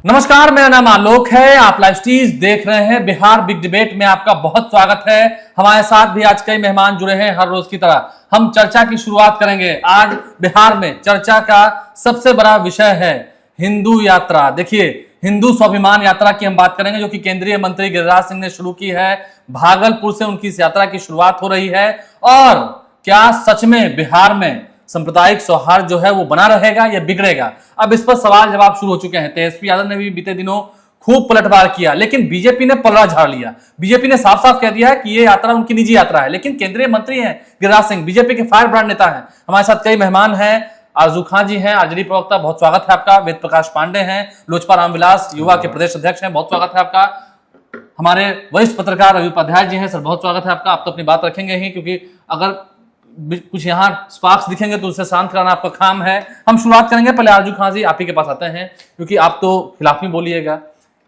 नमस्कार, मेरा नाम आलोक है। आप लाइव स्टीज देख रहे हैं। बिहार बिग डिबेट में आपका बहुत स्वागत है। हमारे साथ भी आज कई मेहमान जुड़े हैं। हर रोज की तरह हम चर्चा की शुरुआत करेंगे। आज बिहार में चर्चा का सबसे बड़ा विषय है हिंदू यात्रा। देखिए, हिंदू स्वाभिमान यात्रा की हम बात करेंगे, जो कि केंद्रीय मंत्री गिरिराज सिंह ने शुरू की है। भागलपुर से उनकी इस यात्रा की शुरुआत हो रही है। और क्या सच में बिहार में सांप्रदायिक सौहार्द जो है वो बना रहेगा या बिगड़ेगा? अब इस पर सवाल जवाब शुरू हो चुके हैं। तेजस्वी यादव ने भी बीते दिनों खूब पलटवार किया, लेकिन बीजेपी ने पलड़ा झाड़ लिया। बीजेपी ने साफ साफ कह दिया है कि ये यात्रा उनकी निजी यात्रा है। लेकिन केंद्रीय मंत्री हैं गिरिराज सिंह, बीजेपी के फायर ब्रांड नेता हैं। हमारे साथ कई मेहमान हैं। आरजू खां जी हैं, आरजेडी प्रवक्ता, बहुत स्वागत है आपका। वेद प्रकाश पांडे हैं, लोजपा रामविलास युवा के प्रदेश अध्यक्ष हैं, बहुत स्वागत है आपका। हमारे वरिष्ठ पत्रकार रवि उपाध्याय जी हैं, सर बहुत स्वागत है आपका। आप तो अपनी बात रखेंगे ही, क्योंकि अगर कुछ यहाँ स्पार्क्स दिखेंगे तो उसे शांत कराना आपका काम है। हम शुरुआत करेंगे, पहले आरजू खां जी आप ही के पास आते हैं, क्योंकि आप तो खिलाफ ही बोलिएगा।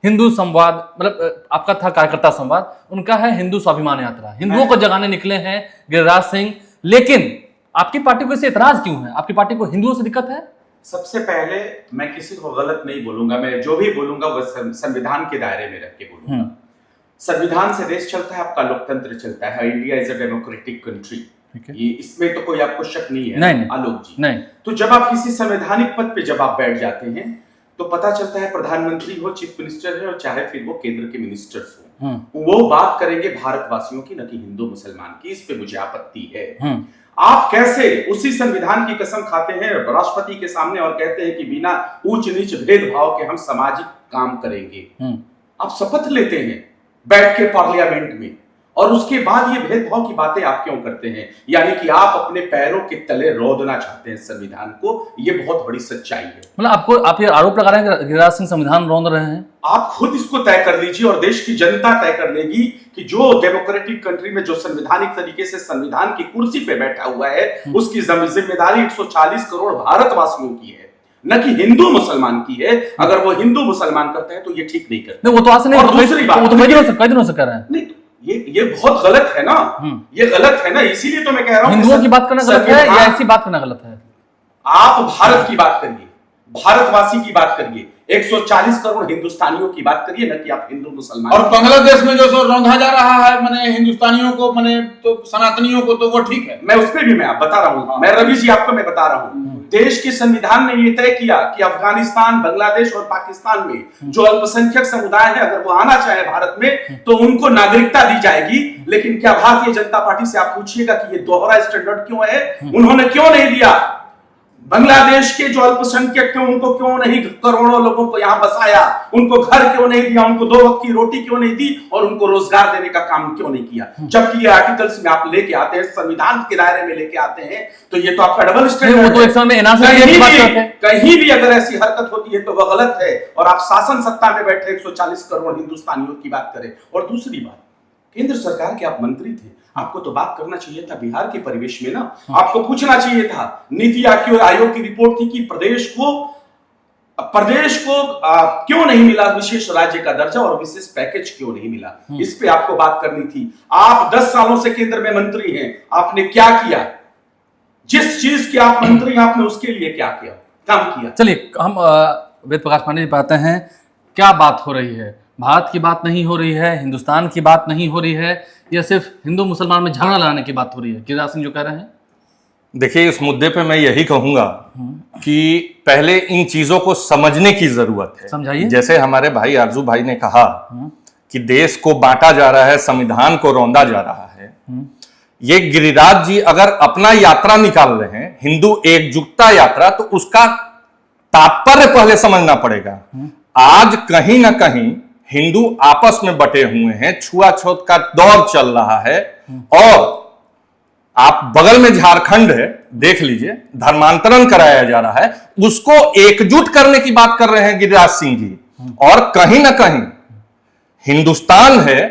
हिंदू संवाद, मतलब आपका था कार्यकर्ता संवाद, उनका है हिंदू स्वाभिमान यात्रा। हिंदुओं को जगाने निकले हैं गिरिराज सिंह, लेकिन आपकी पार्टी को इससे इतराज क्यों है? आपकी पार्टी को हिंदुओं से दिक्कत है? सबसे पहले मैं किसी को गलत नहीं बोलूंगा। मैं जो भी बोलूंगा वह संविधान के दायरे में रख के बोलूंगा। संविधान से देश चलता है, आपका लोकतंत्र चलता है। India is a democratic country, ये इसमें तो कोई आपको शक नहीं है। नहीं, आलोक जी नहीं। तो जब आप किसी संवैधानिक पद पे जब आप बैठ जाते हैं तो पता चलता है, प्रधानमंत्री हो, चीफ मिनिस्टर है, और चाहे फिर वो केंद्र के मिनिस्टर्स हो, वो बात करेंगे भारतवासियों की, न कि हिंदू मुसलमान की। इस पे मुझे आपत्ति है। आप कैसे उसी संविधान की कसम खाते हैं राष्ट्रपति के सामने और कहते हैं कि बिना ऊंच नीच भेदभाव के हम सामाजिक काम करेंगे। आप शपथ लेते हैं बैठ के पार्लियामेंट में, और उसके बाद ये भेदभाव की बातें आप क्यों करते हैं? यानी कि आप अपने पैरों के तले रोदना चाहते हैं संविधान को। ये बहुत बड़ी सच्चाई है। मतलब आप ये आरोप लगा रहे हैं कि गिरिराज सिंह संविधान रोंद रहे हैं। आप खुद इसको तय कर लीजिए और देश की जनता तय कर लेगी कि जो डेमोक्रेटिक कंट्री में जो संवैधानिक तरीके से संविधान की कुर्सी पे बैठा हुआ है, उसकी जिम्मेदारी 140 करोड़ भारतवासियों की है, न कि हिंदू मुसलमान की है। अगर वो हिंदू मुसलमान करता है तो ये ठीक नहीं करता। वो तो आज नहीं, दूसरी बात, वो तो कई दिनों से कर रहे हैं। नहीं, ये बहुत गलत है ना। ये गलत है ना, इसीलिए तो मैं कह रहा हूं हिंदुओं की बात करना गलत है या ऐसी बात करना गलत है? आप भारत की बात करिए, भारतवासी की बात करिए, 140 करोड़ हिंदुस्तानियों की बात करिए, न कि आप हिंदू मुसलमान। और बांग्लादेश में जो सो रंधा जा रहा है माने हिंदुस्तानियों को, माने तो सनातनियों को, तो वो ठीक है। मैं उस पर भी मैं बता रहा हूं। मैं रवि जी आपको मैं बता रहा हूं, देश के संविधान ने यह तय किया कि अफगानिस्तान, बांग्लादेश और पाकिस्तान में जो अल्पसंख्यक समुदाय है, अगर वो आना चाहे भारत में तो उनको नागरिकता दी जाएगी। लेकिन क्या भारतीय जनता पार्टी से आप पूछिएगा कि ये दोहरा स्टैंडर्ड क्यों है? उन्होंने क्यों नहीं दिया? बांग्लादेश के जो अल्पसंख्यक थे उनको क्यों नहीं, करोड़ों लोगों को यहां बसाया? उनको घर क्यों नहीं दिया? उनको 2 वक्त की रोटी क्यों नहीं दी? और उनको रोजगार देने का काम क्यों नहीं किया? जबकि ये आर्टिकल्स में आप लेके आते हैं, संविधान के दायरे में लेके आते हैं, तो ये तो आपका डबल स्टैंडर्ड। वो तो एक समय कहीं भी अगर ऐसी हरकत होती है तो वह गलत है। और आप शासन सत्ता में बैठे 140 करोड़ हिंदुस्तानियों की बात करें। और दूसरी बात, केंद्र सरकार के आप मंत्री थे, आपको तो बात करना चाहिए था बिहार के परिवेश में ना। आपको पूछना चाहिए था। नीति आयोग की रिपोर्ट थी कि प्रदेश को क्यों नहीं मिला विशेष राज्य का दर्जा और विशेष पैकेज क्यों नहीं मिला? इस पे आपको बात करनी थी। आप 10 सालों से केंद्र में मंत्री हैं, आपने क्या किया? जिस चीज के आप मंत्री हैं, आपने उसके लिए क्या किया, काम किया? चलिए, हम वेद प्रकाश पांडे जी पाते हैं। क्या बात हो रही है? भारत की बात नहीं हो रही है, हिंदुस्तान की बात नहीं हो रही है, या सिर्फ हिंदू मुसलमान में झगड़ा लाने की बात हो रही है? गिरिराज सिंह जो कह रहे हैं। देखिए, इस मुद्दे पे मैं यही कहूंगा कि पहले इन चीजों को समझने की जरूरत है। समझाइए। जैसे हमारे भाई आरजू भाई ने कहा कि देश को बांटा जा रहा है, संविधान को रौंदा जा रहा है। ये गिरिराज जी अगर अपना यात्रा निकाल रहे हैं, हिंदू एकजुटता यात्रा, तो उसका तात्पर्य पहले समझना पड़ेगा। आज कहीं ना कहीं हिंदू आपस में बटे हुए हैं, छुआछूत का दौर चल रहा है। और आप बगल में झारखंड है, देख लीजिए, धर्मांतरण कराया जा रहा है, उसको एकजुट करने की बात कर रहे हैं गिरिराज सिंह जी। और कहीं ना कहीं हिंदुस्तान है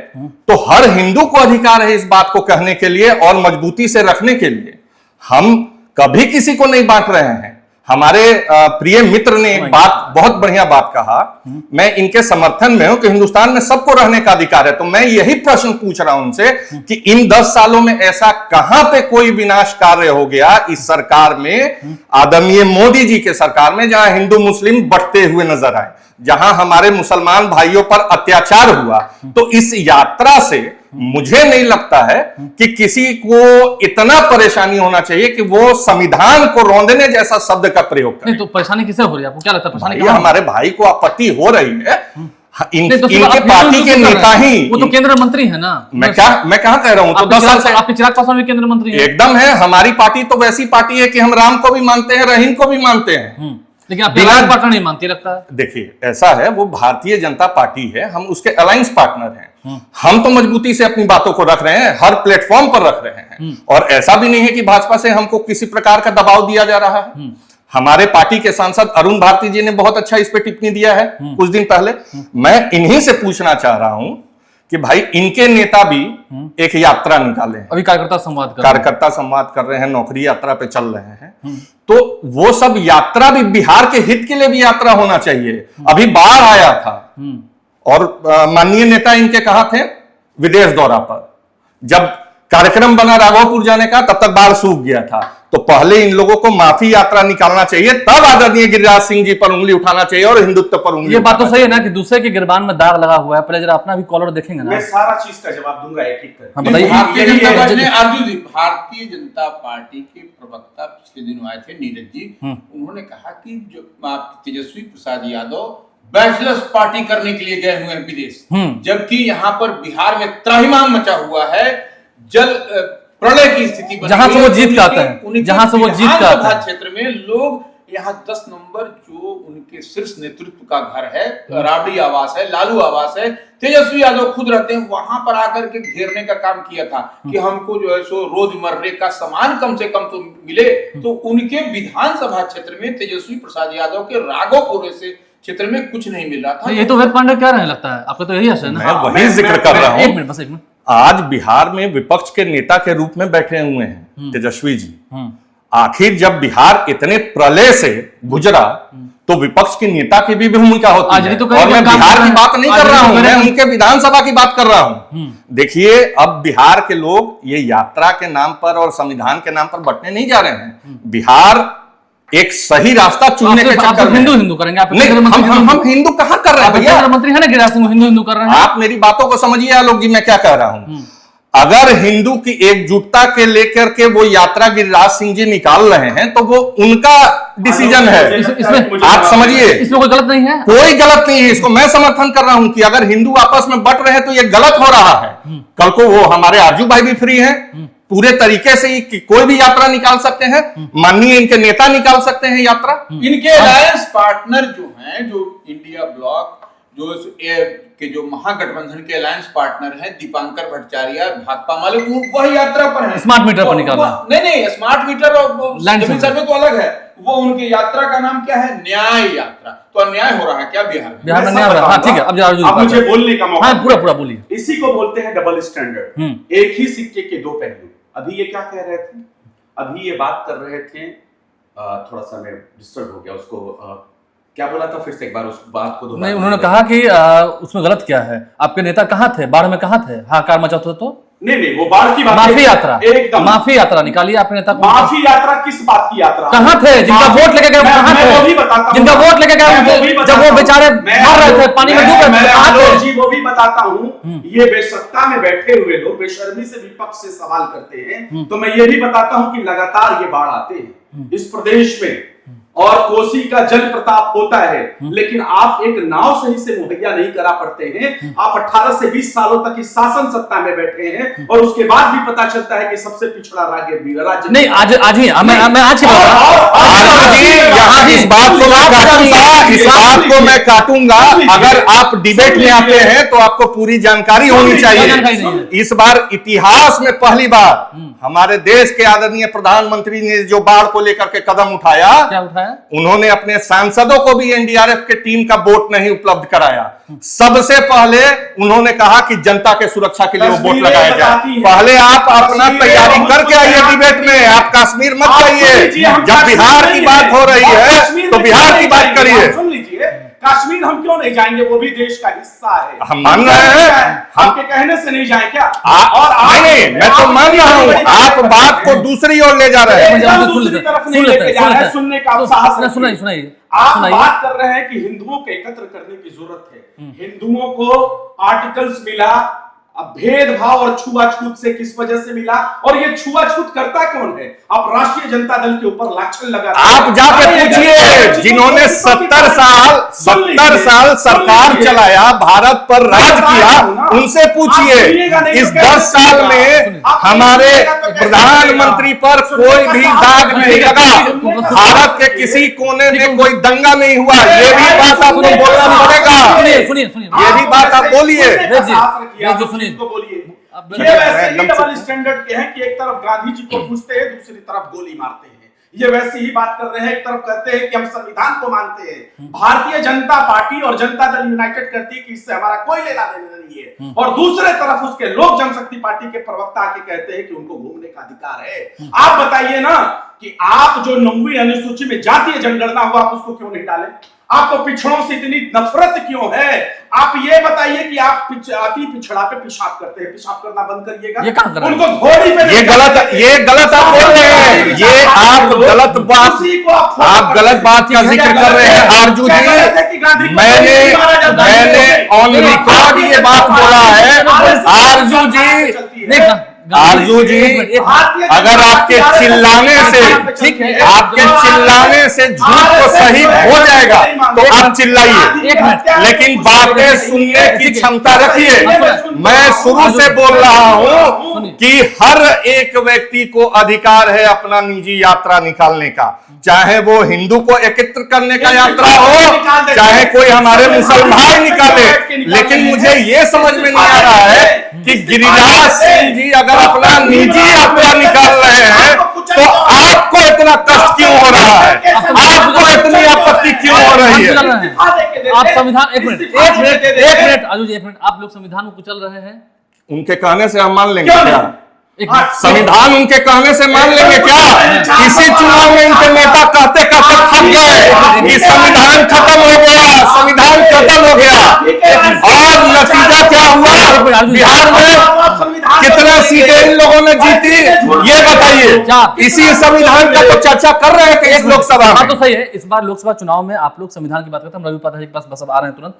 तो हर हिंदू को अधिकार है इस बात को कहने के लिए और मजबूती से रखने के लिए। हम कभी किसी को नहीं बांट रहे हैं, हमारे प्रिय मित्र ने एक बात, बहुत बढ़िया बात कहा, मैं इनके समर्थन में हूं कि हिंदुस्तान में सबको रहने का अधिकार है। तो मैं यही प्रश्न पूछ रहा हूं उनसे कि इन 10 सालों में ऐसा कहां पे कोई विनाश कार्य हो गया इस सरकार में, आदरणीय मोदी जी के सरकार में, जहां हिंदू मुस्लिम बढ़ते हुए नजर आए, जहां हमारे मुसलमान भाइयों पर अत्याचार हुआ। तो इस यात्रा से मुझे नहीं लगता है कि किसी को इतना परेशानी होना चाहिए कि वो संविधान को रौंदने जैसा शब्द का प्रयोग करे। नहीं तो परेशानी किसे हो रही है, आपको क्या लगता है परेशानी? ये हमारे भाई को आपत्ति हो रही है, तो इनके पार्टी के नेता ही, वो तो केंद्रीय मंत्री है ना। मैं कहां कह रहा हूं, तो 10 साल से आपके चिराग पासवान भी केंद्रीय मंत्री है। एकदम है। हमारी पार्टी तो वैसी पार्टी है कि हम राम को भी मानते हैं, रहीम को भी मानते हैं, लेकिन आप अलायंस पार्टनर नहीं मानती लगता है। देखिए ऐसा है, वो भारतीय जनता पार्टी है, हम उसके अलायंस पार्टनर हैं। हम तो मजबूती से अपनी बातों को रख रहे हैं, हर प्लेटफॉर्म पर रख रहे हैं, और ऐसा भी नहीं है कि भाजपा से हमको किसी प्रकार का दबाव दिया जा रहा है। हमारे पार्टी के सांसद अरुण भारती जी ने बहुत अच्छा इस पे टिप्पणी दिया है कुछ दिन पहले। मैं इन्हीं से पूछना चाह रहा हूं कि भाई इनके नेता भी एक यात्रा निकाले, अभी कार्यकर्ता संवाद कर रहे हैं, नौकरी यात्रा पे चल रहे हैं, तो वो सब यात्रा भी बिहार के हित के लिए भी यात्रा होना चाहिए। अभी बाढ़ आया था और माननीय नेता इनके कहा थे विदेश दौरा पर, जब कार्यक्रम बना राघोपुर जाने का तब तक बाढ़ सूख गया था। तो पहले इन लोगों को माफी यात्रा निकालना चाहिए, तब आदरणीय गिरिराज सिंह जी पर उंगली उठाना चाहिए और हिंदुत्व पर उंगली। ये बात तो सही है ना कि दूसरे के गिरबान में दाग लगा हुआ है। पहले जरा अपना भी कॉलर देखेंगे ना। मैं सारा चीज का जवाब दूंगा एक एक करके। बताइए। भारतीय जनता पार्टी ने अर्जुन जी, भारतीय जनता पार्टी के प्रवक्ता पिछले दिनों आए थे नीरज जी, उन्होंने कहा कि जो तेजस्वी प्रसाद यादव बैचलर्स पार्टी करने के लिए गए हुए हैं विदेश, जबकि यहाँ पर बिहार में त्राहिमाम मचा हुआ है, जल प्रलय की स्थिति बनी, जहां से वो जीत के आता है, जहां से वो जीत के आता है। क्षेत्र में लोग यहाँ 10 नंबर जो उनके शीर्ष नेतृत्व का घर है, राबड़ी आवास है, लालू आवास है, तेजस्वी यादव खुद रहते हैं, वहां पर आकर के घेरने का काम किया था कि हमको जो है सो रोजमर्रे का सामान कम से कम तो मिले। तो उनके विधानसभा क्षेत्र में तेजस्वी प्रसाद यादव के राघोपुर से क्षेत्र में कुछ नहीं मिल रहा था। ये तो वेद पांडे कह रहे हैं लगता है, आपका तो यही आशय है ना। मैं वही जिक्र कर रहा हूं। एक मिनट बस, एक मिनट। आज बिहार में विपक्ष के नेता के रूप में बैठे हुए हैं तेजस्वी जी। आखिर जब बिहार इतने प्रलय से गुजरा तो विपक्ष के नेता की भी भूमिका होती है। तो और मैं बिहार की बात नहीं कर रहा हूं, मैं उनके विधानसभा की बात कर रहा हूं। देखिए अब बिहार के लोग ये यात्रा के नाम पर और संविधान के नाम पर बंटने नहीं जा रहे हैं। बिहार एक सही रास्ता चुनने के चक्कर में हिंदू करेंगे आप। नहीं, हम हिंदू कहां कर रहे हैं भैया? मंत्री है ना गिरिराज सिंह, हिंदू कर रहे हैं। आप मेरी बातों को समझिए आलोक जी, मैं क्या कह रहा हूं। अगर हिंदू की एकजुटता के लेकर के वो यात्रा गिरिराज सिंह जी निकाल रहे हैं तो वो उनका डिसीजन है, इसमें आप समझिए, इसमें कोई गलत नहीं है। कोई गलत नहीं है। इसको मैं समर्थन कर रहा हूं कि अगर हिंदू आपस में बट रहे हैं तो ये गलत हो रहा है। कल को वो हमारे आरजू भाई भी फ्री हैं, पूरे तरीके से ही कोई भी यात्रा निकाल सकते हैं, माननीय इनके नेता निकाल सकते हैं यात्रा। इनके अलायंस पार्टनर जो हैं, जो इंडिया ब्लॉक जो महागठबंधन के अलायंस पार्टनर हैं, दीपांकर भट्टाचार्य भाकपा वाले, वह यात्रा पर है। स्मार्ट मीटर पर निकालना। नहीं, स्मार्ट मीटर और जमीन सर्वे तो अलग है। वो उनकी यात्रा का नाम क्या है? न्याय यात्रा। तो अन्याय हो रहा है क्या बिहार में? बिहार में न्याय हो रहा है। हाँ ठीक है, अब मुझे बोलने का मौका। हाँ पूरा बोलिए। इसी को बोलते हैं डबल स्टैंडर्ड, एक ही सिक्के के दो पहलू। अभी ये क्या कह रहे थे? अभी ये बात कर रहे थे, थोड़ा सा मैं डिस्टर्ब हो गया, उसको क्या बोला था फिर से एक बार उस बात को नहीं, उन्होंने कहा कि उसमें गलत क्या है, आपके नेता कहाँ थे, बाढ़ में कहाँ थे, हाहाकार मचा था तो नहीं, वो बाढ़ की बात, माफी यात्रा, एकदम माफी यात्रा निकालिए आपने नेता को। माफी यात्रा किस बात की यात्रा? कहाँ थे जिनका वोट लेके गए? कहाँ थे वो भी बताता हूं, जिनका वोट लेके गए जब वो बेचारे मर रहे थे, पानी में डूब रहे थे? वो भी बताता हूँ। ये बेसत्ता में बैठे हुए लोग बेशर्मी से विपक्ष से सवाल करते हैं, तो मैं ये भी बताता हूँ कि लगातार ये बाढ़ आते हैं इस प्रदेश में और कोसी का जल प्रताप होता है, लेकिन आप एक नाव सही से मुहैया नहीं करा पड़ते हैं। आप 18 से 20 सालों तक इस शासन सत्ता में बैठे हैं और उसके बाद भी पता चलता है कि सबसे पिछड़ा राज्य नहीं। आज ही मैं आज यहाँ इस बात को मैं काटूंगा, इस बात को मैं काटूंगा। अगर आप डिबेट में आते हैं तो आपको पूरी जानकारी होनी चाहिए। इस बार इतिहास में पहली बार हमारे देश के आदरणीय प्रधानमंत्री ने जो बाढ़ को लेकर के कदम उठाया, उठाया? उन्होंने अपने सांसदों को भी एनडीआरएफ के टीम का बोट नहीं उपलब्ध कराया। सबसे पहले उन्होंने कहा कि जनता के सुरक्षा के लिए वो बोट लगाया जाए। पहले आप अपना तैयारी करके आइए डिबेट में, आप कश्मीर मत आइए। जब बिहार की बात हो रही है तो बिहार की बात करिए। सुन लीजिए, कश्मीर हम क्यों नहीं जाएंगे, वो भी देश का हिस्सा है। हम मान रहे हैं, आपके कहने से नहीं जाए क्या? और नहीं, मैं तो मान रहा हूं, आप बात को दूसरी ओर ले जा रहे हैं। दूसरी तरफ नहीं लेके जा रहे हैं, सुनने का साहस रखिए। सुनाइए। आप बात कर रहे हैं कि हिंदुओं को एकत्र करने की जरूरत है। हिंदुओं को आर्टिकल्स मिला, अब भेदभाव और छुआछूत से किस वजह से मिला, और ये छुआछूत करता कौन है? आप राष्ट्रीय जनता दल के ऊपर लाछन लगा, आप जाके पूछिए जिन्होंने 70 साल सरकार चलाया, भारत पर राज किया, उनसे पूछिए। इस 10 साल में हमारे प्रधानमंत्री पर कोई भी दाग नहीं लगा, भारत के किसी कोने में कोई दंगा नहीं हुआ। ये भी बात आपको बोलना पड़ेगा। सुनिए ये भी बात आप बोलिए। को बोलिए। ये वैसे ही डबल स्टैंडर्ड के हैं कि एक तरफ गांधी जी को पूछते हैं, दूसरी तरफ गोली मारते हैं। ये वैसे ही बात कर रहे हैं, एक तरफ कहते हैं कि हम संविधान को मानते हैं, भारतीय जनता पार्टी और जनता दल यूनाइटेड करती है कि इससे हमारा कोई लेना देना नहीं है, और दूसरे तरफ उसके लोक जनशक्ति पार्टी के प्रवक्ता आके कहते हैं कि उनको घूमने का अधिकार है। आप बताइए ना कि आप जो 9वीं अनुसूची में जातीय जनगणना हुआ, आप उसको क्यों नहीं डाले? आपको पिछड़ों से इतनी नफरत क्यों है? आप ये बताइए कि आप अति पिछड़ा पे पेशाब करते हैं, पेशाब करना बंद करिएगा। ये कहां कर रहे हैं? उनको घोड़ी पे ये गलत आप बोल रहे हैं। ये आप गलत बात का जिक्र कर रहे हैं आरजू जी। मैंने ऑन रिकॉर्ड ये बात बोला है आरजू जी। आरजू जी, अगर आपके चिल्लाने से झूठ को सही हो जाएगा तो आप चिल्लाइए, लेकिन बातें सुनने की क्षमता रखिए। मैं शुरू से बोल रहा हूं कि हर एक व्यक्ति को अधिकार है अपना निजी यात्रा निकालने का, चाहे वो हिंदू को एकत्र करने का यात्रा हो, चाहे कोई हमारे मुसलमान निकाले। लेकिन मुझे ये समझ में नहीं आ रहा है कि गिरिराज सिंह जी अगर अपना निजी यात्रा निकाल रहे हैं तो आपको इतना कष्ट क्यों हो रहा है? आपको इतनी आपत्ति क्यों हो रही है? आप संविधान एक मिनट आजू जी, एक मिनट, आप लोग संविधान को कुचल रहे हैं। उनके कहने से हम मान लेंगे क्या? संविधान उनके कहने से मान लेंगे क्या? इसी चुनाव में इनके नेता कहते कहते थक गए कि संविधान खत्म हो गया, संविधान खत्म हो गया, और नतीजा क्या हुआ? बिहार में कितना सीटें इन लोगों ने जीती, ये बताइए। इसी संविधान का तो चर्चा कर रहे हैं कि इस लोकसभा में। तो सही है, इस बार लोकसभा चुनाव में आप लोग संविधान की बात करते हैं। हम रवि पाठक के पास बस अब आ रहे हैं तुरंत।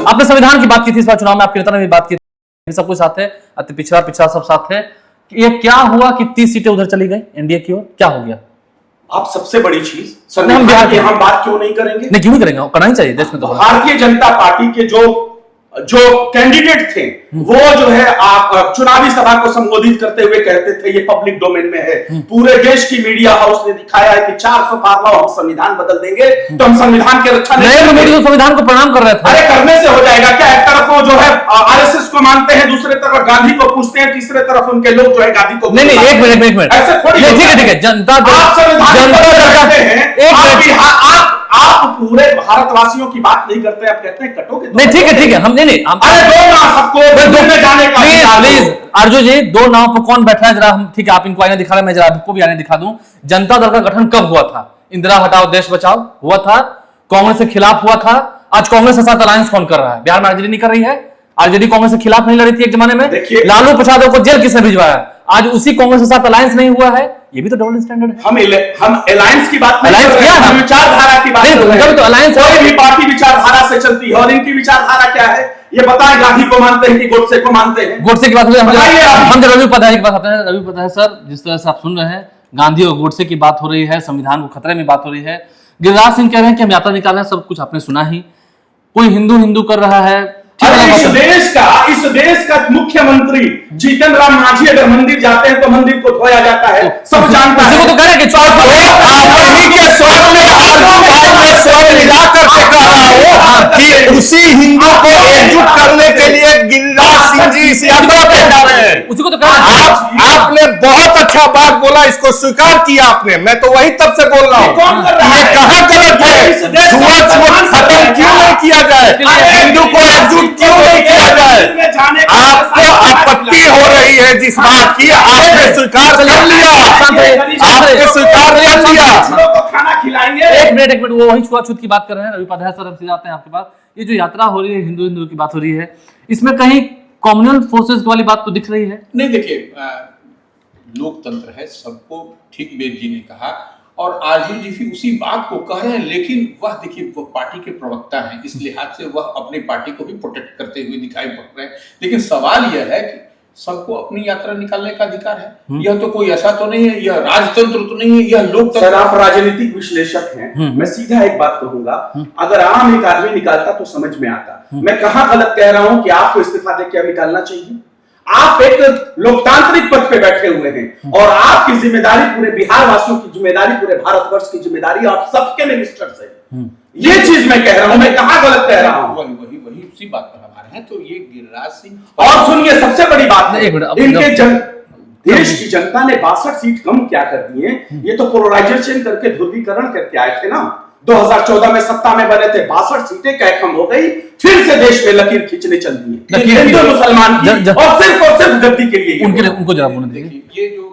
आपने संविधान की बात की थी इस बार चुनाव में, आपके नेता ने भी बात की, सब कुछ साथ है, अति पिछड़ा सब साथ है। ये क्या हुआ कि 30 सीटें उधर चली गई एनडीए की ओर, क्या हो गया? आप सबसे बड़ी चीज हम बात क्यों नहीं करेंगे? नहीं, क्यों नहीं करेंगे? करना ही चाहिए देश में। तो भारतीय जनता पार्टी के जो कैंडिडेट थे, वो जो है आप चुनावी सभा को संबोधित करते हुए कहते थे, ये पब्लिक डोमेन में है, पूरे देश की मीडिया हाउस ने दिखाया है कि 400 पार लाओ, हम संविधान बदल देंगे, तो हम संविधान की रक्षा नरेंद्र मोदी तो संविधान को प्रणाम कर रहे थे। अरे करने से हो जाएगा क्या? एक तरफ वो जो है आरएसएस को मानते हैं, दूसरे तरफ गांधी को पूछते हैं, तीसरे तरफ उनके लोग जो है गांधी को। नहीं, एक मिनट, ऐसे थोड़ी। ठीक है, जनता आप पूरे भारतवासियों की बात नहीं करते, आप कहते हैं कटोगे। नहीं, ठीक है, हम नहीं अरे दो ना सबको जाने का। प्लीज अर्जुन जी, दो नाव पर कौन बैठा है जरा हम, ठीक है, आप इनको आईना दिखा रहे हैं, मैं जरा आपको भी आईना दिखा दूं। जनता दल का गठन कब हुआ था? इंदिरा हटाओ देश बचाओ हुआ था, कांग्रेस के खिलाफ हुआ था। आज कांग्रेस के साथ अलायंस कौन कर रहा है? बिहार में आरजेडी नहीं कर रही है। आरजेडी कांग्रेस के खिलाफ नहीं लड़ी थी एक जमाने में, लालू प्रसाद को जेल किसने भिजवाया? आज उसी कांग्रेस के साथ अलायंस नहीं हुआ है। ये भी तो डबल स्टैंडर्ड है। हम अलायंस की बात नहीं कर रहे हैं, हम विचारधारा की बात कर रहे हैं। तो अलायंस कोई भी पार्टी विचारधारा से चलती है, और इनकी विचारधारा क्या है ये बताएं। गांधी को मानते हैं कि गोडसे को मानते हैं? गोडसे की बात हम रवि पता है रवि पता है सर, जिस तरह से आप सुन रहे हैं, गांधी और गोडसे की बात हो रही है, संविधान को खतरे में बात हो रही है। गिरिराज सिंह कह रहे हैं कि हम यात्रा निकाल रहे हैं, सब कुछ आपने सुना ही। कोई हिंदू कर रहा है। इस देश का मुख्यमंत्री जीतन राम मांझी अगर मंदिर जाते हैं तो मंदिर को धोया जाता है, सब जानता है। तो कह रहे कि आप के स्वर में आरजू भाई में स्वर मिला करके कह रहा हूं कि उसी हिंदू को एकजुट करने के लिए गिरिराज सिंह जी इस यात्रा पे जा रहे हैं। उसी को तो कहा आपने बहुत अच्छा बात बोला, इसको स्वीकार किया आपने। मैं तो वही तब से बोल रहा हूँ, ये कहाँ गलत है? छुआछूत खत्म क्यों नहीं किया जाए? हिंदू को एकजुट क्यों नहीं किया जाए? आपको आपत्ति हो रही है जिस बात की, आपने स्वीकार कर लिया, आपने स्वीकार कर लिया। खाना खिलाएंगे। एक मिनट वो वही छुआछूत की बात कर रहे हैं। रवि उपाध्याय सर, हम सीधे आते हैं आपके पास। ये जो यात्रा हो रही है, हिंदू की बात हो रही है, इसमें कहीं कम्युनल फोर्सेस वाली बात तो दिख रही है? नहीं, देखिए, लोकतंत्र है, सबको ठीक वेद जी ने कहा और आरजू जी भी उसी बात को कह रहे हैं, लेकिन वह देखिए वह पार्टी के प्रवक्ता हैं, इस लिहाज से वह अपनी पार्टी को भी प्रोटेक्ट करते हुए दिखाई पड़ रहे हैं। लेकिन सवाल यह है कि सबको अपनी यात्रा निकालने का अधिकार है। यह तो कोई ऐसा तो नहीं है, यह राजतंत्र तो नहीं है, यह लोकतंत्र। सर, आप राजनीतिक विश्लेषक हैं, मैं सीधा एक बात कहूंगा, अगर आम एक आदमी निकालता तो समझ में आता। मैं कहां गलत कह रहा हूं कि आपको इस्तीफा देकर निकालना चाहिए? आप एक लोकतांत्रिक पद पे बैठे हुए हैं और आपकी जिम्मेदारी पूरे बिहार वासियों की जिम्मेदारी, पूरे भारतवर्ष की जिम्मेदारी और सबके मिनिस्टर्स है। ये चीज मैं कह रहा हूं, मैं कहां गलत कह रहा हूं? वही उसी बात पर हमारे हैं। तो ये गिरिराज सिंह, और सुनिए, सबसे बड़ी बात है, एक मिनट, इनके देश की जनता ने 62 सीट कम क्या कर दिए? ये तो पोलराइजेशन करके ध्रुवीकरण करके आए थे ना। 2014 में सत्ता में बने थे, 62 सीटें क्या कम हो गई, फिर से देश में लकीर खींचने चल दी हिंदू मुसलमान की, और सिर्फ गद्दी के लिए उनको जरा बोलने दीजिए। ये जो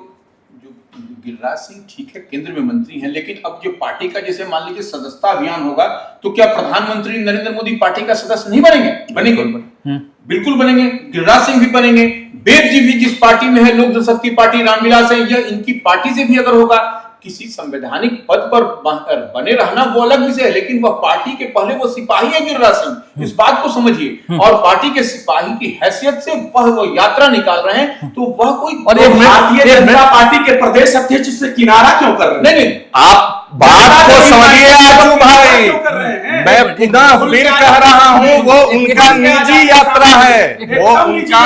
गिरिराज सिंह ठीक है, केंद्र में मंत्री हैं, लेकिन अब जो पार्टी का जैसे मान लीजिए सदस्यता अभियान होगा, तो क्या प्रधानमंत्री नरेंद्र मोदी पार्टी का सदस्य नहीं बनेंगे? बनेंगे, बिल्कुल बनेंगे। गिरिराज सिंह भी बनेंगे। वेद जी भी जिस पार्टी में है, लोक जनशक्ति पार्टी, रामविलास है, यह इनकी पार्टी से भी अगर होगा, किसी संवैधानिक पद पर बने रहना वो अलग विषय है, लेकिन वह पार्टी के पहले वो सिपाही है गिरिराज सिंह, इस बात को समझिए। और पार्टी के सिपाही की हैसियत से वह यात्रा निकाल रहे हैं, तो वह कोई भारतीय जनता पार्टी के प्रदेश अध्यक्ष से किनारा क्यों कर रहे हैं? नहीं, आप बात को समझिए आजू भाई, मैं पुनः फिर कह रहा हूं, वो उनका निजी यात्रा है, वो उनका।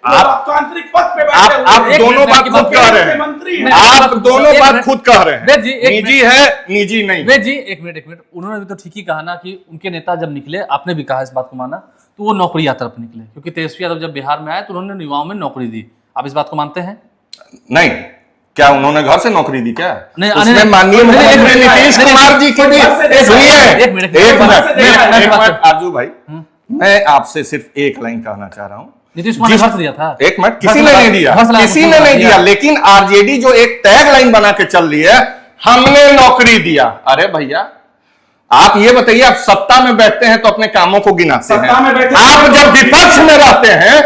लोकतांत्रिक पद पे बैठे आप दोनों बात खुद कह रहे हैं, आप दोनों बात खुद कह रहे हैं, निजी है, निजी नहीं। वेद जी, एक मिनट, उन्होंने भी तो ठीक ही कहा ना कि उनके नेता जब निकले, आपने भी कहा इस बात को माना, तो वो नौकरी यात्रा पर निकले, क्योंकि तेजस्वी यादव जब बिहार में आए तो उन्होंने युवाओं में नौकरी दी। आप इस बात को मानते हैं? नहीं, क्या उन्होंने घर से नौकरी दी क्या? नहीं, उसमें माननीय मुख्यमंत्री नीतीश कुमार जी की भी। सुनिए, एक मिनट आरजू भाई, मैं आपसे सिर्फ एक लाइन कहना चाह रहा हूं। नीतीश कुमार ने घर से दिया था? एक मिनट, किसी ने नहीं दिया, किसी ने नहीं दिया, लेकिन आरजेडी जो एक टैग लाइन बना के चल रही है, हमने नौकरी दिया। अरे भैया, आप ये बताइए, आप सत्ता में बैठते हैं तो अपने कामों को गिनाते हैं, आप जब विपक्ष में रहते हैं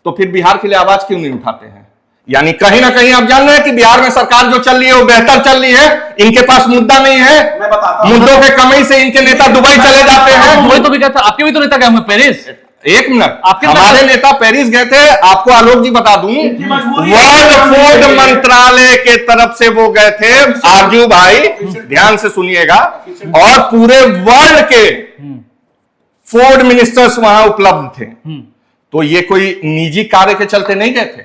तो फिर बिहार के लिए आवाज क्यों नहीं उठाते हैं? यानी कहीं ना कहीं आप जान रहे हैं कि बिहार में सरकार जो चल रही है वो बेहतर चल रही है, इनके पास मुद्दा नहीं है, मुद्दों के कमी से इनके नेता दुबई चले जाते हैं। वही तो भी कहता, आपके भी तो नेता गए होंगे पेरिस। एक मिनट, हमारे नेता पेरिस गए थे, आपको आलोक जी बता दूं, वर्ल्ड फूड मंत्रालय के तरफ से वो गए थे, आरजू भाई ध्यान से सुनिएगा, और पूरे वर्ल्ड के फूड मिनिस्टर्स वहां उपलब्ध थे। तो ये कोई निजी कार्य के चलते नहीं गए थे।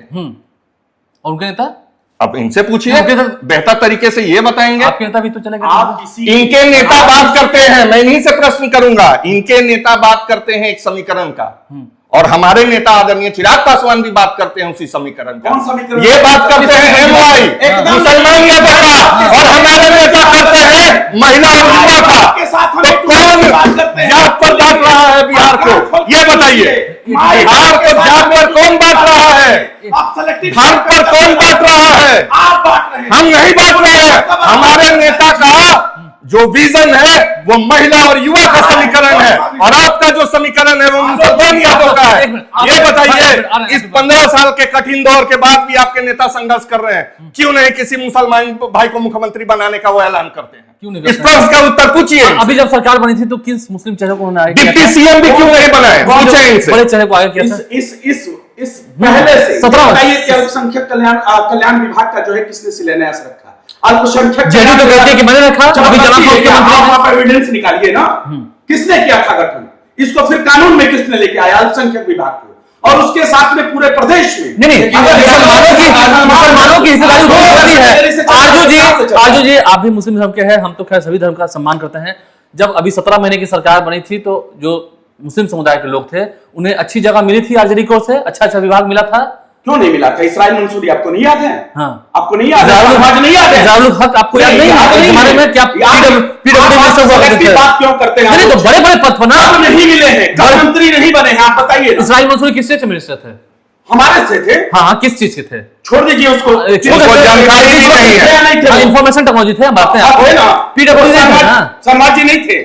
और उनके नेता? अब इनसे पूछिए, बेहतर तरीके से ये बताएंगे। आपके नेता भी तो चले गए। इनके नेता बात करते हैं, मैं इन्हीं से प्रश्न करूंगा, इनके नेता बात करते हैं एक समीकरण का, और हमारे नेता आदरणीय चिराग पासवान भी बात करते हैं उसी समीकरण का। ये बात करते हैं एमवाई मुसलमान यादव का, और हमारे नेता करते हैं महिला और युवा का। तो कौन जात पर बांट रहा है बिहार को? ये बताइए, बिहार को जात पर कौन बांट रहा है? धर्म पर कौन बांट रहा है? आप बांट रहे हैं। हम नहीं बांट रहे हैं। हमारे नेता का जो विजन है वो महिला और युवा का समीकरण है, और आपका जो समीकरण है वो मुसलमान यादव का है। ये बताइए, इस 15 साल के कठिन दौर के बाद भी आपके नेता संघर्ष कर रहे हैं, क्यों नहीं किसी मुसलमान भाई को मुख्यमंत्री बनाने का वो ऐलान करते हैं? क्यों नहीं? इस प्रश्न का उत्तर पूछिए। अभी जब सरकार बनी थी तो किस मुस्लिम चेहरे को उन्होंने डिप्टी सीएम भी क्यों नहीं बनाए? पूछे इनसे। बड़े चेहरे को आगे किया था। इस पहले से 17 अल्पसंख्यक कल्याण विभाग का जो है किसने शिलान्यास रखा? अल्पसंख्यक जेडी तो कहती है कि मैंने रखा, अभी जनाब आप एविडेंस निकालिए ना, किसने किया था गठन? इसको फिर कानून में किसने लेके आया अल्पसंख्यक विभाग को, और उसके साथ में पूरे प्रदेश में? नहीं, मुसलमानों की हिस्सेदारी है। आरजू जी, आप भी मुस्लिम धर्म के हैं, हम तो खैर सभी धर्म का सम्मान करते हैं। जब अभी 17 महीने की सरकार बनी थी तो जो मुस्लिम समुदाय के लोग थे उन्हें अच्छी जगह मिली थी आर्जेरी कोर से, अच्छा विभाग मिला था। क्यों नहीं मिला था? इसराइल मंसूरी आपको नहीं याद है? हाँ। आपको नहीं याद है? समाज नहीं याद है? इज़हारुल हक आपको याद नहीं है? हमारे में क्या पीडब्ल्यूडी मिनिस्टर हुआ करते थे? बात क्यों करते हैं? नहीं तो बड़े-बड़े पद पर ना आप नहीं मिले हैं, मंत्री नहीं बने हैं, आप बताइए। इस्राइल मंसूरी किस चीज के मिनिस्टर थे? हमारे से थे। हाँ, किस चीज के थे? छोड़ दीजिए उसको, जानकारी ही नहीं है। इंफॉर्मेशन टेक्नोलॉजी थे, हम बात आप है ना, पीडब्ल्यूडी शर्मा जी नहीं थे।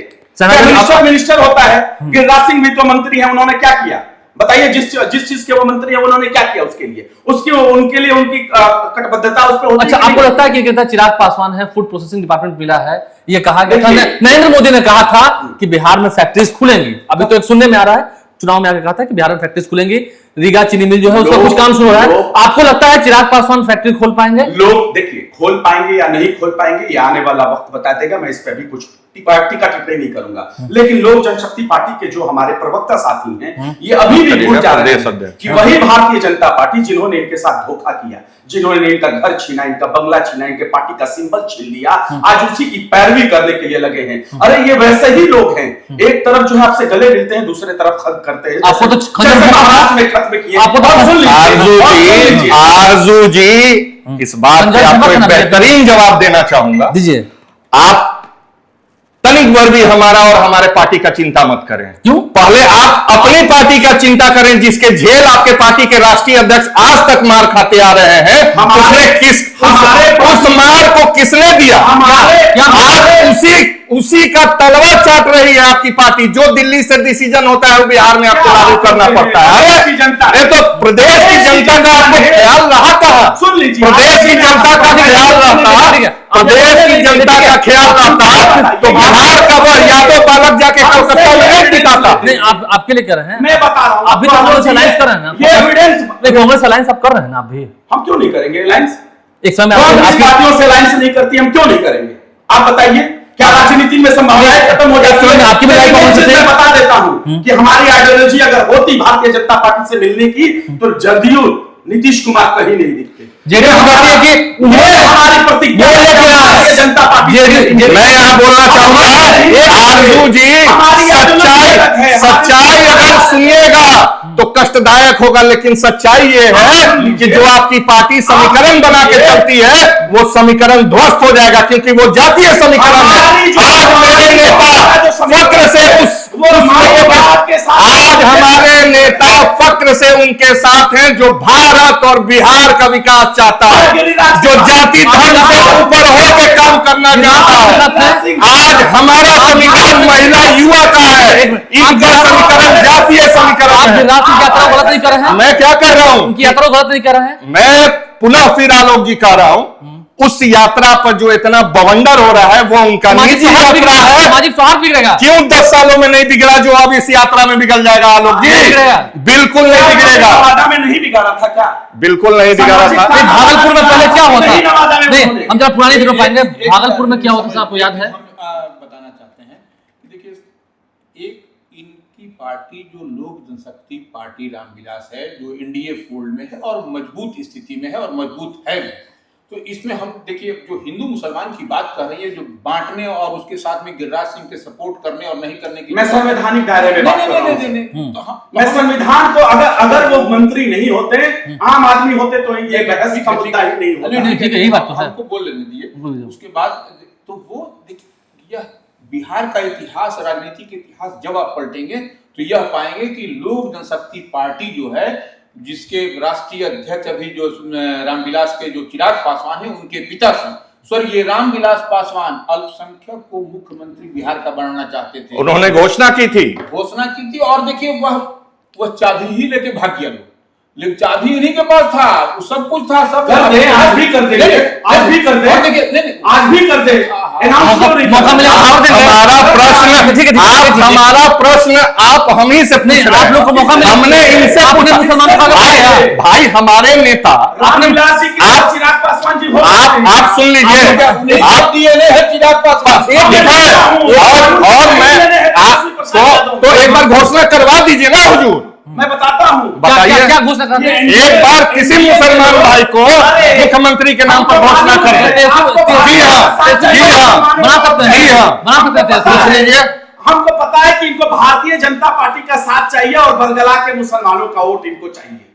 मिनिस्टर होता है, गिरिराज सिंह भी तो मंत्री है, उन्होंने क्या किया बताइए? जिस चीज के वो मंत्री है उन्होंने क्या किया उसके लिए? उनके लिए उनकी कटिबद्धता उस पर होती है। अच्छा, आपको लगता है कि चिराग पासवान है, फूड प्रोसेसिंग डिपार्टमेंट मिला है, ये कहा गया था, नरेंद्र मोदी ने कहा था कि बिहार में फैक्ट्रीज खुलेंगी। अभी तो एक सुनने में आ रहा है, चुनाव में आके कहा था कि बिहार में फैक्ट्रीज खुलेंगी, रीगा चीनी मिल जो है उसका कुछ काम शुरू हो रहा है। आपको लगता है चिराग पासवान फैक्ट्री खोल पाएंगे? लोग देखिए, खोल पाएंगे या नहीं खोल पाएंगे ये आने वाला वक्त बता देगा। मैं इस पर भी कुछ टीका टिप्पणी नहीं करूंगा, लेकिन लोक जनशक्ति पार्टी के जो हमारे प्रवक्ता साथी हैं ये अभी भी भूल जा रहे हैं कि वही भारतीय जनता पार्टी जिन्होंने इनके साथ धोखा किया, जिन्होंने इनका घर छीना, इनका बंगला छीना, इनके पार्टी का सिंबल छीन लिया, आज उसी की पैरवी करने के लिए लगे हैं। अरे ये वैसे ही लोग हैं, एक तरफ जो है आपसे गले मिलते हैं, दूसरे तरफ खत करते हैं। आपको तो खत्म किए। आरजू जी, इस बात पे आपको एक बेहतरीन जवाब देना चाहूंगा। दीजिए। आप तनिक भर भी हमारा और हमारे पार्टी का चिंता मत करें। क्यों? पहले आप अपनी पार्टी का चिंता करें, जिसके झेल आपके पार्टी के राष्ट्रीय अध्यक्ष आज तक मार खाते आ रहे हैं। उस मार को किसने दिया? आज उसी का तलवा चाट रही है आपकी पार्टी। जो दिल्ली से डिसीजन होता है वो बिहार में आपको लागू करना पड़ता है। अरे तो प्रदेश की जनता का आपको ख्याल रहा था? सुन लीजिए, प्रदेश की जनता का ख्याल रहता, प्रदेश की जनता का ख्याल रहता तो बिहार का वह यादव बालक जाके कोलकाता में नहीं टिकाता। नहीं, आप आपके लिए कर रहे हैं। मैं बता रहा हूं, अभी तो कांग्रेस अलायंस कर रहे हैं ना? ये एविडेंस कांग्रेस अलायंस आप कर रहे हैं ना? अभी हम क्यों नहीं करेंगे अलायंस? एक समय पार्टियों से अलायंस नहीं करती, हम क्यों नहीं करेंगे? आप बताइए, क्या राजनीति में संभावनाएं खत्म हो जाती है? आपकी मैं बता देता हूं कि हमारी आइडियोलॉजी अगर होती भारतीय जनता पार्टी से मिलने की तो जदयू नीतीश कुमार कहीं नहीं दिखते। हमारी प्रतिज्ञा जनता पार्टी। मैं यहाँ बोलना चाहूंगा आरजू जी, सच्चाई अगर सुनिएगा तो कष्टदायक होगा, लेकिन सच्चाई ये है कि जो आपकी पार्टी समीकरण बना के चलती है वो समीकरण ध्वस्त हो जाएगा, क्योंकि वो जातीय समीकरण है। आज मेरे नेता फक्र से आज हमारे नेता फक्र से उनके साथ हैं जो भारत और बिहार का विकास चाहता है, जो जाति धर्म से ऊपर होकर काम करना चाहता है। आज हमारा समीकरण महिला युवा का है, इनका समीकरण जातीय समीकरण है। यात्रा गलत नहीं कर रहे हैं? मैं क्या कर रहा हूं? उनकी यात्रा गलत नहीं कर रहे हैं? मैं पुनः फिर आलोक जी कह रहा हूं, उस यात्रा पर जो इतना बवंडर हो रहा है वो उनका निजी यात्रा है। सामाजिक सौहार्द बिगड़ेगा। क्यों 10 सालों में नहीं बिगड़ा जो अब इस यात्रा में बिगड़ जाएगा? आलोक जी, बिल्कुल नहीं बिगड़ेगा। नवादा में नहीं बिगाड़ा था क्या? बिल्कुल नहीं बिगाड़ा था। भागलपुर में पहले क्या होता? नहीं, हम जरा पुरानी दिनों पाएंगे। भागलपुर में क्या होता था आपको याद है? बताना चाहते हैं, देखिए, एक इनकी पार्टी जो लोक जनशक्ति पार्टी रामविलास है, जो एनडीए फोल्ड में है और मजबूत स्थिति में है और मजबूत है। तो इसमें हम देखिए, जो हिंदू मुसलमान की बात कर रही है, जो बांटने और उसके साथ में गिरिराज सिंह के सपोर्ट करने और नहीं करने की, मैं संवैधानिक दायरे में बात कर रहा हूं। मैं संविधान को अगर वो मंत्री नहीं होते, आम आदमी होते तो ये बहस का मुद्दा ही नहीं होता। नहीं, ठीक है, यही बात तो है। हमको बोल लेने दिए। उसके बाद तो वो देखिए, यह बिहार का इतिहास, राजनीति के इतिहास जब आप पलटेंगे तो यह पाएंगे कि लोक जनशक्ति पार्टी जो है, जिसके राष्ट्रीय अध्यक्ष अभी जो रामविलास के जो चिराग पासवान है, उनके पिता स्वर्गीय रामविलास पासवान अल्पसंख्यक को मुख्यमंत्री बिहार का बनाना चाहते थे। उन्होंने घोषणा की थी और देखिए वह चाबी ही लेके भाग गया लोग, लेकिन चाबी उन्हीं के पास था, वो सब कुछ था, सब कर दे, आज भी कर दे, आज भी कर दे, आज भी कर दे। मौका मिला हमारा प्रश्न आप हम ही से पूछ रहे हैं। आप लोग को मौका मिला, हमने इनसे भाई हमारे नेता आप सुन लीजिए, आप डीएनए है चिराग पासवान और मैं तो एक बार घोषणा करवा दीजिए ना हुजूर। मैं बताता हूँ, बताइए क्या घोषणा करते हैं? एक बार किसी मुसलमान भाई को मुख्यमंत्री के नाम पर घोषणा करें। जी हाँ, बना सकते हैं, बना सकते हैं, पूछ लीजिए। हमको पता है कि इनको भारतीय जनता पार्टी का साथ चाहिए और बंगला के मुसलमानों का वोट इनको चाहिए,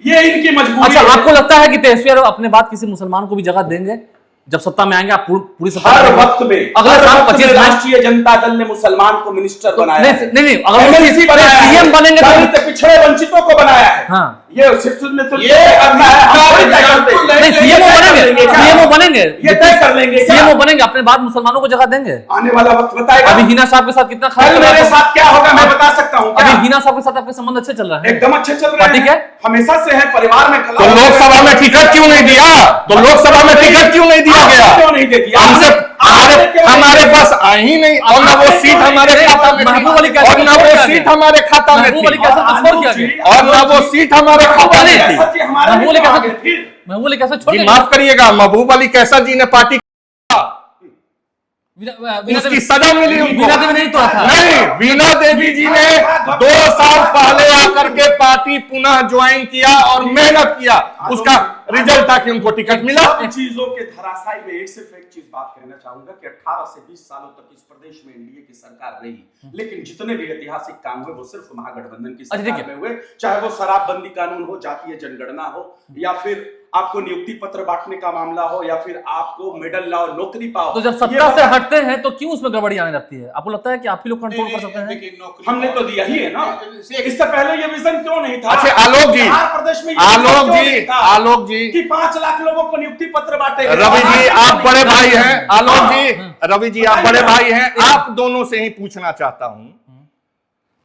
ये इनकी मजबूरी अच्छा, है। आपको लगता है कि तेजस्वी यादव अपने बाद किसी मुसलमान को भी जगह देंगे जब सत्ता में आएंगे? आप पूरी सत्ता हर में वक्त में अगले साल 25 में राष्ट्रीय जनता दल ने मुसलमान को मिनिस्टर बनाया है। नहीं अगर MLC बनाया है, सीएम बनेंगे तो दलित पिछड़े वंचितों को बनाया है। हाँ। ये सिर्फ में तो ये करना है, हम थोड़ी तय करते हैं। नहीं, सीएमओ बनेंगे, सीएमओ बनेंगे, ये तय कर लेंगे क्या? सीएमओ बनेंगे, अपने बाद मुसलमानों को जगह देंगे। आने वाला वक्त बताएगा। अभी हिना साहब के साथ कितना कल मेरे खराब, साथ क्या होगा मैं बता सकता हूँ क्या? अभी हिना साहब के साथ आपके संबंध अच्छे चल रहे हैं, एकदम अच्छे चल रहे पार्टी हैं, के? हमेशा से है, परिवार में तो लोकसभा में टिकट क्यों नहीं दिया? तो लोकसभा में टिकट क्यों नहीं दिया गया? क्यों नहीं दे दिया? हमसे हमारे पास आई ही नहीं, और ना वो सीट हमारे खाता में थी, महबूब अली कैसे और ना वो सीट हमारे खाता में महबूब अली थी, कैसे तस्वर किया गया? और ना वो सीट हमारे खाता में थी। महबूब अली कैसे छोड़ जी गए? माफ करिएगा, महबूब अली कैसा जी ने पार्टी वीणा उसकी देवी- सजा मिली उनको। वीणा देवी नहीं तोड़ा था। नहीं, वीणा देवी जी ने 2 साल पहले आकर के पार्टी पुनः ज्वाइन किया और मेहनत किया, उसका रिजल्ट था कि उनको टिकट मिला। इन चीजों के धराशायी में एक सिर्फ एक चीज बात कहना चाहूंगा कि 18 से 20 सालों तक इस प्रदेश में एनडीए की सरकार रही, लेकिन जितने भी ऐतिहासिक काम हुए वो सिर्फ महागठबंधन की सरकार में हुए, चाहे वो शराबबंदी कानून हो, जातीय जनगणना हो, या फिर आपको नियुक्ति पत्र बांटने का मामला हो, या फिर आपको मेडल लाओ, नौकरी पाओ। तो जब सत्ता से हटते हैं तो क्यों उसमें गड़बड़ी आने लगती है? आपको लगता है कि आप ही लोग कंट्रोल कर सकते हैं? देखिए, नौकरी हमने तो दिया ही है ना। इससे पहले ये विजन क्यों नहीं था? अच्छा, आलोक जी, बिहार प्रदेश में आलोक जी कि 5 लाख लोगों को नियुक्ति पत्र बांटे गए। रवि जी आप बड़े भाई हैं, आलोक जी, रवि जी आप बड़े भाई हैं, आप दोनों से ही पूछना चाहता हूं,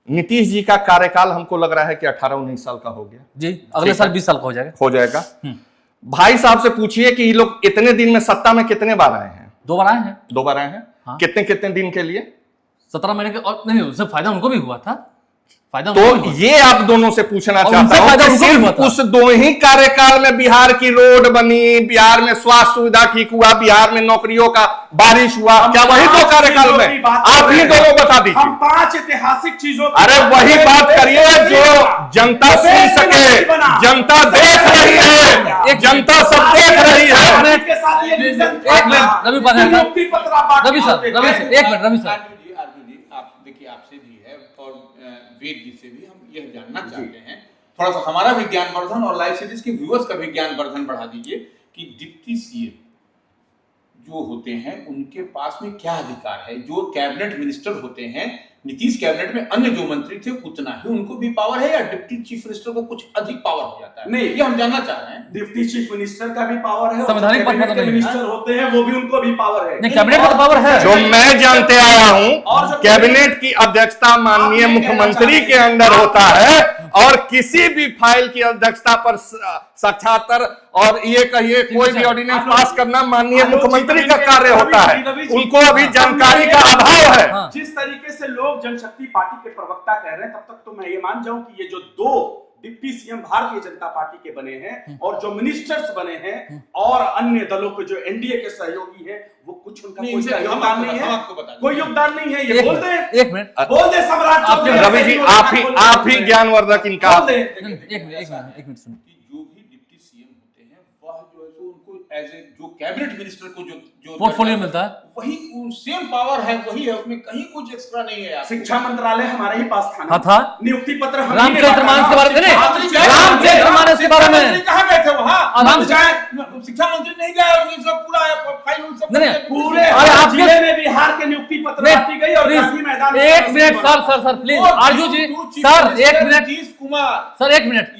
नीतीश जी का कार्यकाल हमको लग रहा है कि 18-19 साल का हो गया जी, अगले साल 20 साल का हो जाएगा। भाई साहब से पूछिए कि ये लोग इतने दिन में सत्ता में कितने बार आए हैं? 2 बार आए हैं। 2 बार आए हैं। हाँ। कितने कितने दिन के लिए? 17 महीने के, और नहीं, उससे फायदा उनको भी हुआ था, फायदा तो उनको भी हुआ। ये आप दोनों से पूछना और चाहता उनसे हूं फायदा कि उनको भी हुआ सिर्फ था। उस 2 ही कार्यकाल में बिहार की रोड बनी, बिहार में स्वास्थ्य सुविधा ठीक हुआ, बिहार में नौकरियों का बारिश हुआ, क्या वही 2 कार्यकाल में? आप ही दोनों बता दीजिए। हम 5 ऐतिहासिक चीजों अरे वही बात करिए जो जनता सुन सके, जनता देख रही है, जनता सब देख रही है। के साथ ये विजन एक मिनट, रवि पाठक साहब, नियुक्ति पत्र आप बांटते रवि सर, हैं। एक मिनट, रवि सर, आरजू जी, आप देखिए, आपसे भी है और वेद जी से भी हम यह जानना चाहते हैं, थोड़ा सा हमारा भी ज्ञानवर्धन और लाइव सीरीज के व्यूअर्स का भी ज्ञानवर्धन बढ़ा दीजिए कि डिप्टी सीएम जो होते हैं उनके पास में क्या अधिकार है? जो कैबिनेट मिनिस्टर होते हैं, नीतीश कैबिनेट में अन्य जो मंत्री थे उतना ही उनको भी पावर है, या डिप्टी चीफ मिनिस्टर को कुछ अधिक पावर हो जाता है? नहीं, ये हम जानना चाह रहे हैं। डिप्टी चीफ मिनिस्टर का भी पावर है, संवैधानिक पद कैबिनेट पर के नहीं है। मिनिस्टर होते हैं वो भी, उनको भी पावर है। नहीं, कैबिनेट का तो पावर है। जो मैं जानते आया और हूं, जो कैबिनेट की अध्यक्षता माननीय आप ये कहना मुख्यमंत्री चाहते के हैं। अंडर होता है, और किसी भी फाइल की अध्यक्षता पर साक्षात्कार और ये कहिए कोई भी ऑर्डिनेंस पास करना माननीय मुख्यमंत्री का कार्य होता है। उनको अभी जानकारी का अभाव है। हाँ। जिस तरीके से लोग जनशक्ति पार्टी के प्रवक्ता कह रहे हैं, तब तक तो मैं ये मान जाऊं कि ये जो 2 deputy CM Bharatiya Janata party के बने हैं और जो मिनिस्टर्स बने हैं और अन्य दलों के जो एनडीए के सहयोगी हैं, वो कुछ उनका नहीं, कोई इनसे योगदान नहीं हम आपको है, बता दें। कोई योगदान नहीं है। ये बोल दे, एक मिनट, बोल दे सम्राट आपके चौधरी, रवि जी आप ही ज्ञानवर्धक इनका। बोल दे। एक मिनट सुनिए। कि जो भी डिप्टी सीएम होते हैं वह जो है सो उनको एज ए जो कैबिनेट मिनिस्टर को जो पोर्टफोलियो मिलता है, वही सेम पावर है, वही है, उसमें कहीं कुछ एक्स्ट्रा नहीं है। आपको। शिक्षा मंत्रालय हमारे ही पास था ना। हाँ, था। नियुक्ति पत्र हम ही ने रामचरित्र मानस के बारे में नहीं, बांटा। रामचरित्र मानस के बारे में मंत्री कहाँ गए थे वहाँ? राम- शिक्षा मंत्री नहीं गए, ये सब पूरा फाइल उन सब नहीं, पूरे अरे हर आपके- जिले में बिहार के नियुक्ति पत्र बांटी गई और गांधी मैदान में एक minute sir please, Aarzoo ji sir, एक मिनट नीतीश कुमार, सर, एक मिनट,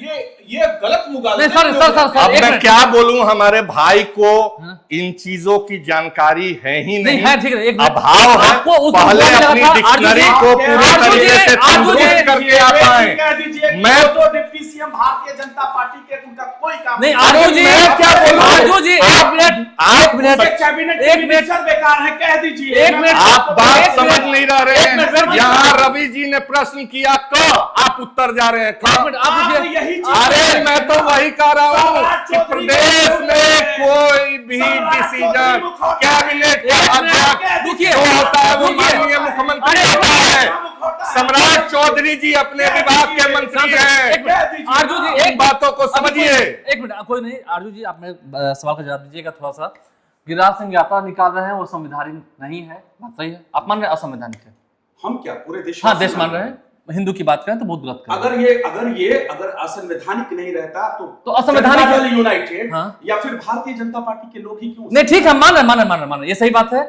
ये गलत मुगालते नहीं, सर, अब एक मैं मिनट। क्या बोलूं, हमारे भाई को हाँ। इन चीजों की जानकारी है ही नहीं नहीं, है, ठीक है, एक मिनट। अभाव है। आपको उस पहले दिन बोला अपनी था, डिक्शनरी आरजू को जी, पूरे आरजू तरीके जी, से आरजू जी, तंदुरुस्त करके आप आए। कह दीजिए कि मैं- वो 2 deputy CM Bharatiya Janata party के, उनका कोई काम नहीं, है। आरजू जी, मैं क्या बोलूं? आरजू जी, एक मिनट, आप उनके कैबिनेट के एक मिनट, मिनिस्टर बेकार है, कह दीजिए। एक मिनट, आप बात एक समझ मिनट, नहीं रहे एक मिनट, हैं। यहाँ रवि जी ने प्रश्न किया क, आप उत्तर जा रहे हैं क। एक मिनट, आप आप रुकिए। यही चीज- अरे मैं तो वही कह रहा हूँ कि प्रदेश में कोई भी डिसीजन कैबिनेट का अध्यक्ष रुकिए, जो होता है वो रुकिए। माननीय मुख्यमंत्री अरे, होता है। सम्राट चौधरी जी अपने विभाग के मंत्री हैं। एक मिनट, आरजू जी, इन बातों को समझिए। एक मिनट, कोई नहीं, आरजू जी, आप मेरे सवाल का जवाब दीजिएगा थोड़ा सा गिरिराज सिंह यात्रा निकाल रहे हैं और संवैधानिक नहीं है, बात सही है? आप मान रहे हैं असंवैधानिक है? हम क्या पूरे देश? हाँ, देश मान रहे हैं। हिंदू की बात करें तो बहुत गलत अगर असंवैधानिक नहीं रहता तो असंवैधानिक यूनाइटेड या फिर भारतीय जनता पार्टी के लोग ही क्यों? नहीं, ठीक है, मान रहे, ये सही बात है।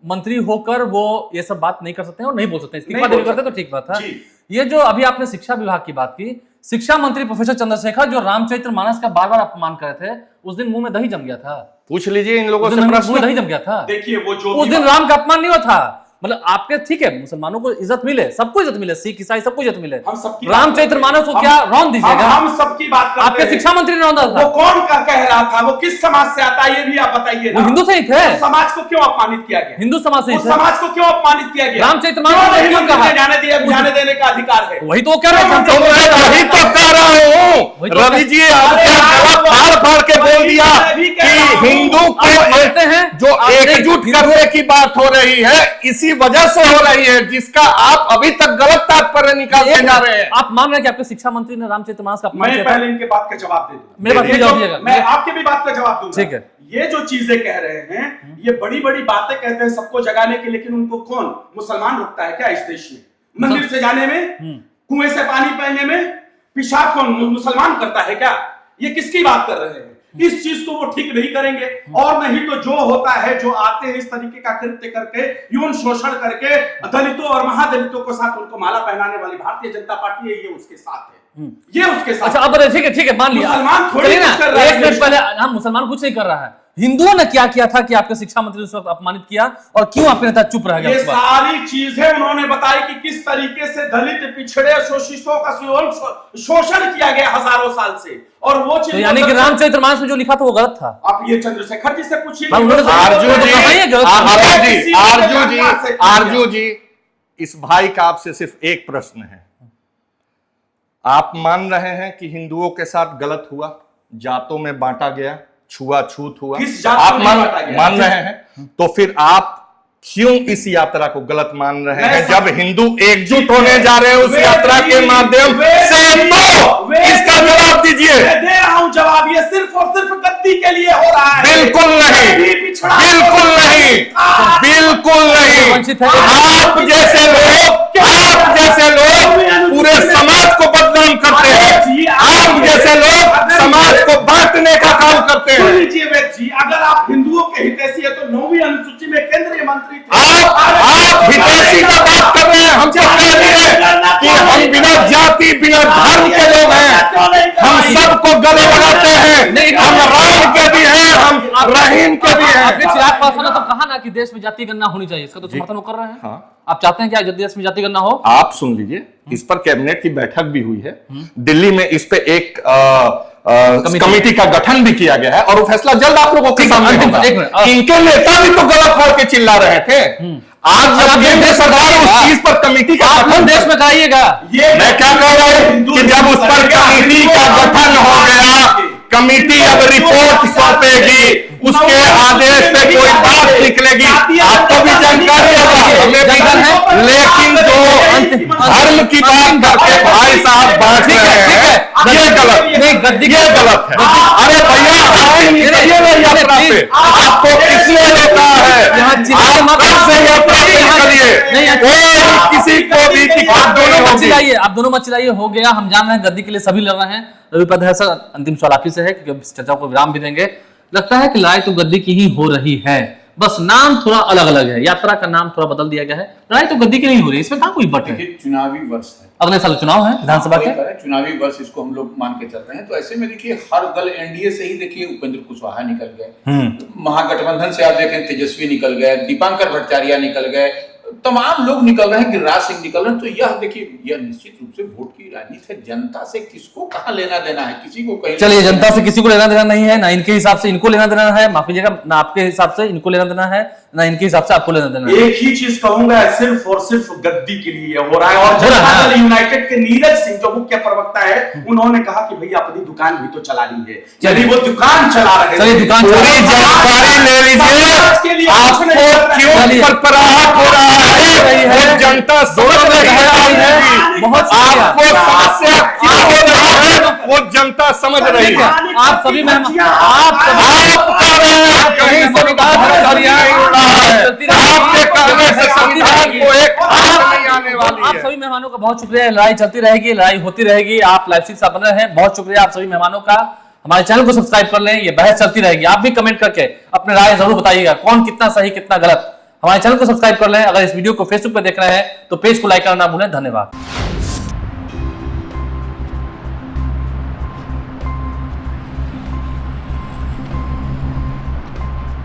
मंत्री होकर वो ये सब बात नहीं कर सकते हैं और नहीं बोल सकते, इस्तीफा देकर करते तो ठीक बात है। ये जो अभी आपने शिक्षा विभाग की बात की, शिक्षा मंत्री प्रोफेसर चंद्रशेखर जो रामचरित्र मानस का बार बार अपमान कर रहे थे, उस दिन मुंह में दही जम गया था। पूछ लीजिए इन लोगों से, मुंह में दही जम गया था। देखिए वो जो उस दिन राम का अपमान नहीं हुआ था, मतलब आपके ठीक है, मुसलमानों को इज्जत मिले, सबको इज्जत मिले, सिख ईसाई सबको इज्जत मिले, रामचरित्र मानस को क्या रौंद दीजिएगा? हम सबकी बात करते हैं। आपके शिक्षा मंत्री ने रौंदा था। वो कौन का कह रहा था? वो किस समाज से आता है ये भी आप बताइए। वो हिंदू से ही थे। समाज को क्यों अपमानित किया गया? हिंदू समाज से ही थे। समाज को क्यों अपमानित किया गया? रामचरित्र मानस ने क्यों कहा? जाने देने का अधिकार है। वही तो कह रहे हैं, वही तो कह रहा हूँ रवि जी। आप फाड़ फाड़ के बोल दिया कि हिंदू को हैं जो एकजुट करने की बात हो रही है, इसी वजह से हो रही है, जिसका आप अभी तक गलत तात्पर्य निकालते जा रहे हैं। आप मान रहे हैं कि आपके शिक्षा मंत्री ने रामचरित्र मानस का अपमान किया? मैं पहले इनके बात का जवाब दे दूं। मेरे बात का जवाब दीजिएगा। मैं आपके भी बात का जवाब दूंगा। ठीक है। ये जो चीजें कह रहे हैं, ये बड़ी बड़ी बातें कहते हैं सबको जगाने की, लेकिन उनको कौन मुसलमान रोकता है क्या इस देश में? मंदिर से जाने में, कुएं से पानी पीने में पेशाब कौन मुसलमान करता है क्या? ये किसकी बात कर रहे हैं? इस चीज को वो ठीक नहीं करेंगे। और नहीं तो जो होता है, जो आते हैं इस तरीके का कृत्य करके, यौन शोषण करके दलितों और महादलितों के साथ उनको माला पहनाने वाली भारतीय जनता पार्टी है, ये उसके साथ है, ये उसके साथ। अच्छा, अब ठीक है, मान लिया मुसलमान थोड़ी ना, कुछ कर रहा है। एक मिनट पहले हम मुसलमान कुछ नहीं कर रहा है, हिंदुओं ने क्या किया था कि आपके शिक्षा मंत्री उस वक्त अपमानित किया, और क्यों आपके नेता चुप रह गया? ये सारी चीजें उन्होंने बताई कि किस तरीके से दलित पिछड़े शोषितों का शोषण किया गया हजारों साल से, और वो चीज तो यानी कि रामचरित्र मानस में जो लिखा था वो गलत था। आप ये चंद्रशेखर जी से पूछिए। आरजू जी, इस भाई का आपसे सिर्फ एक प्रश्न है। आप मान रहे हैं कि हिंदुओं के साथ गलत हुआ, जातों में बांटा गया, छुआछूत हुआ, आप मान रहे हैं, तो फिर आप क्यों इस यात्रा को गलत मान रहे हैं जब हिंदू एकजुट होने जा रहे हैं उस यात्रा के माध्यम से? तो इसका जवाब दीजिए। दे रहा हूं जवाब, ये सिर्फ और सिर्फ गद्दी के लिए हो रहा है। बिल्कुल नहीं, बिल्कुल नहीं, बिल्कुल नहीं। आप जैसे लोग पूरे समाज को बदनाम करते हैं, आप जैसे लोग समाज को बांटने का काम करते हैं। जी, अगर आप हिंदुओं के हितैषी है तो 9वीं अनुसूची में केंद्रीय मंत्री थे। आप हितैषी का बात कर रहे हैं, हम कह रहे हैं कि हम बिना जाति बिना धर्म के लोग हैं, हम सबको गले लगाते हैं, हम राम के भी हैं, हम रहीम के भी हैं। आपने चिराग पासवान तो कहा ना कि देश में जाति गणना होनी चाहिए, इसका तो समर्थन वो कर रहे हैं। हाँ। आप चाहते हैं क्या देश में जाति गणना हो? आप सुन लीजिए, इस पर कैबिनेट की बैठक भी हुई है, दिल्ली में इस पे एक कमेटी का गठन भी किया गया है, और वो फैसला जल्द आप लोगों के सामने होगा। इनके नेता भी तो गलत बोल के चिल्ला रहे थे। आज जब केंद्र सरकार उस चीज पर कमेटी का गठन देश में कराइएगा, मैं क्या कह रहा हूं कि जब उस पर कमेटी का गठन हो गया, कमेटी अब रिपोर्ट सौंपेगी, उसके आदेश पे कोई बात निकलेगी, आपको भी जानकारी होगा, हमें भी है। लेकिन जो धर्म की बात करके भाई साहब बांट रहे हैं, ये गलत है। अरे भैया, यात्रा पे आपको किसने रोका है? आप कब से यात्रा पे निकलिए, किसी को भी आप दोनों मत चिल्लाइए, हो गया। हम जान रहे हैं गद्दी के लिए सभी लड़ रहे हैं। रवि प्रधान सर, अंतिम सवाल आप ही से है क्योंकि चर्चा को विराम भी देंगे। लगता है कि लड़ाई तो गद्दी की ही हो रही है, बस नाम थोड़ा अलग अलग है, यात्रा का नाम थोड़ा बदल दिया गया है, लड़ाई तो गद्दी की नहीं हो रही, इसमें कहां कोई बट है? चुनावी वर्ष है, अगले साल चुनाव है विधानसभा के, चुनावी वर्ष इसको हम लोग मान के चल रहे हैं। तो ऐसे में देखिए, हर दल एनडीए से ही देखिए उपेंद्र कुशवाहा निकल गए, महागठबंधन से आप देखें तेजस्वी निकल गए, दीपांकर भट्टाचार्य निकल गए, तमाम लोग निकल रहे हैं, गिरिराज सिंह निकल रहे हैं। तो यह देखिए, यह निश्चित रूप से वोट की राजनीति है। जनता से किसको कहां लेना देना है, किसी को कहीं। चलिए, जनता से किसी को लेना देना नहीं है, ना इनके हिसाब से इनको लेना देना है, माफ कीजिएगा, ना आपके हिसाब से इनको लेना देना है, ना इनके हिसाब से आपको लेना देना है। एक ही चीज कहूंगा, सिर्फ और सिर्फ गद्दी के लिए हो रहा है। और जनता दल यूनाइटेड के नीरज सिंह जो मुख्य प्रवक्ता है, उन्होंने कहा कि भैया अपनी दुकान भी तो चला ली है, यदि वो दुकान चला रहे हैं, चलिए दुकान पूरी जानकारी ले लीजिए। आपको क्यों पर प्रहार हो रहा है, वो जनता समझ रही है। बहुत आपको समस्या क्या हो रही है वो जनता समझ रही है। आप सभी मेहमान कहीं संविधान में धरिया नहीं उड़ा है, आपके कहने से संविधान को एक नहीं आने वाली आप है। सभी मेहमानों का बहुत शुक्रिया। लड़ाई चलती रहेगी, लड़ाई होती रहेगी। आप लाइव स्ट्रीम से बन रहे हैं, बहुत शुक्रिया आप सभी मेहमानों का। हमारे चैनल को सब्सक्राइब कर लें, ये बहस चलती रहेगी। आप भी कमेंट करके अपने राय जरूर बताइएगा, कौन कितना सही कितना गलत। हमारे चैनल को सब्सक्राइब कर लें। अगर इस वीडियो को फेसबुक पर देख रहे हैं तो पेज को लाइक करना ना भूलें। धन्यवाद।